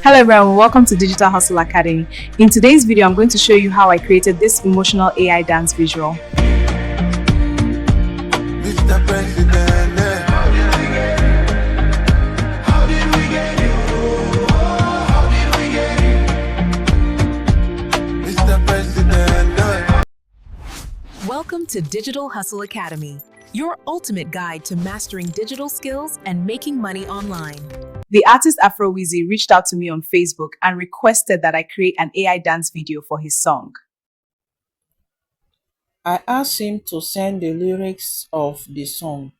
Hello everyone, welcome to Digital Hustle Academy. In today's video, I'm going to show you how I created this emotional AI dance visual. Mr. President, how did we get here? How did we get here? Mr. President. Welcome to Digital Hustle Academy, your ultimate guide to mastering digital skills and making money online. The artist AfroEase reached out to me on Facebook and requested that I create an AI dance video for his song. I asked him to send the lyrics of the song.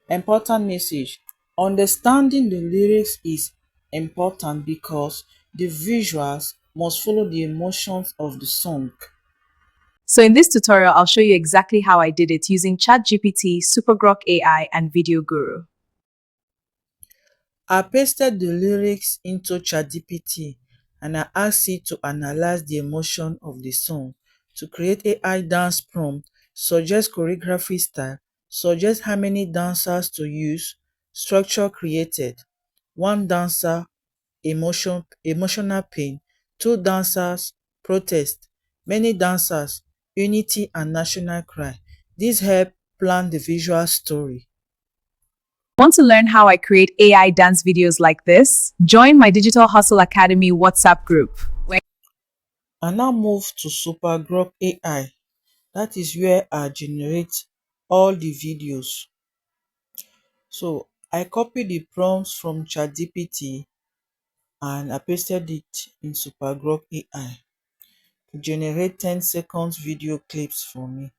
Important message. Understanding the lyrics is important because the visuals must follow the emotions of the song. So in this tutorial, I'll show you exactly how I did it using ChatGPT, SuperGrok AI, and Video Guru. I pasted the lyrics into ChatGPT and I asked it to analyze the emotion of the song to create AI dance prompt, suggest choreography style, suggest how many dancers to use, structure created, 1 dancer, emotional pain, 2 dancers, protest, many dancers, unity and national cry. This helped plan the visual story. Want to learn how I create AI dance videos like this? Join my Digital Hustle Academy WhatsApp group. I now move to SuperGrok AI. That is where I generate all the videos. So I copied the prompts from ChatGPT and I pasted it in SuperGrok AI to generate 10 seconds video clips for me.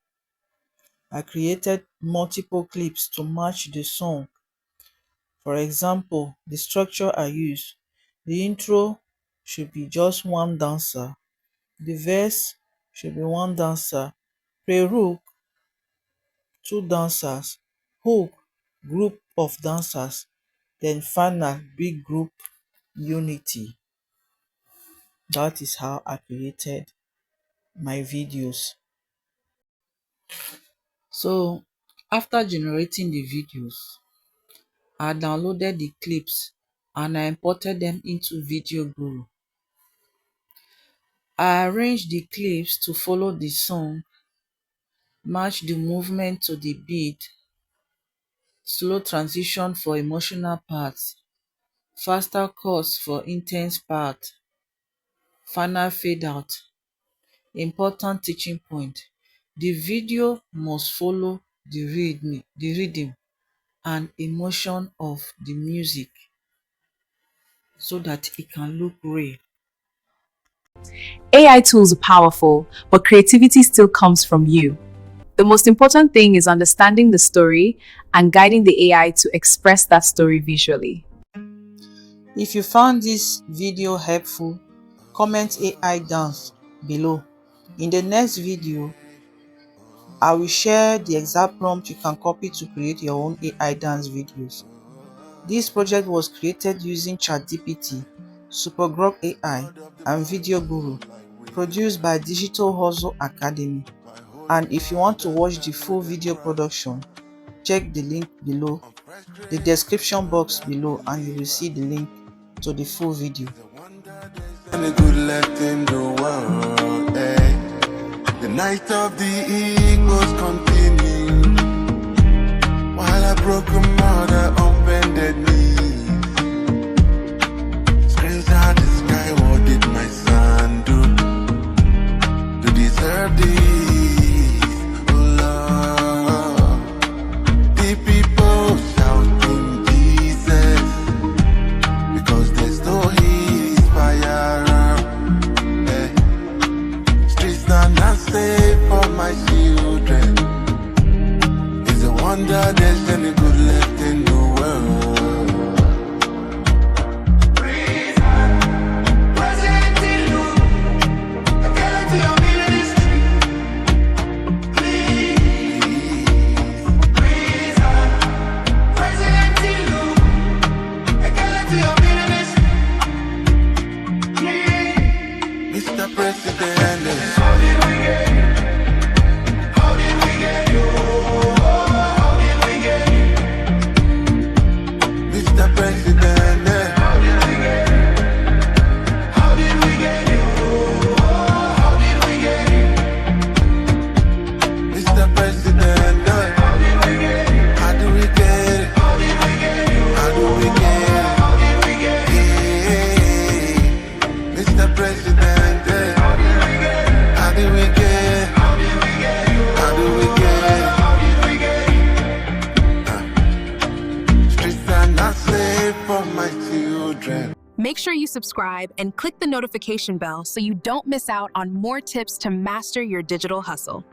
I created multiple clips to match the song. For example, the structure I use. The intro should be just 1 dancer. The verse should be 1 dancer. Pre-hook, 2 dancers. Hook, group of dancers. Then final, big group unity. That is how I created my videos. So after generating the videos, I downloaded the clips and I imported them into Video Guru. I arranged the clips to follow the song, match the movement to the beat, slow transition for emotional parts, faster cuts for intense part, final fade out. Important teaching point. The video must follow the rhythm and emotion of the music so that it can look real. AI tools are powerful, but creativity still comes from you. The most important thing is understanding the story and guiding the AI to express that story visually. If you found this video helpful, comment AI dance below. In the next video, I will share the exact prompt you can copy to create your own AI dance videos. This project was created using ChatGPT, SuperGrok AI, and Video Guru, produced by Digital Hustle Academy. And if you want to watch the full video production, check the link below, the description box below, and you will see the link to the full video. And a good left in the world, eh? The night of the eagles continued, while a broken mother opened knee. Screams out the sky, what did my son do to deserve this? Oh Lord, the people shouting Jesus, because there's no his fire. Streets are not safe for my children. It's a wonder there's any good left in the world. children. Make sure you subscribe and click the notification bell so you don't miss out on more tips to master your digital hustle.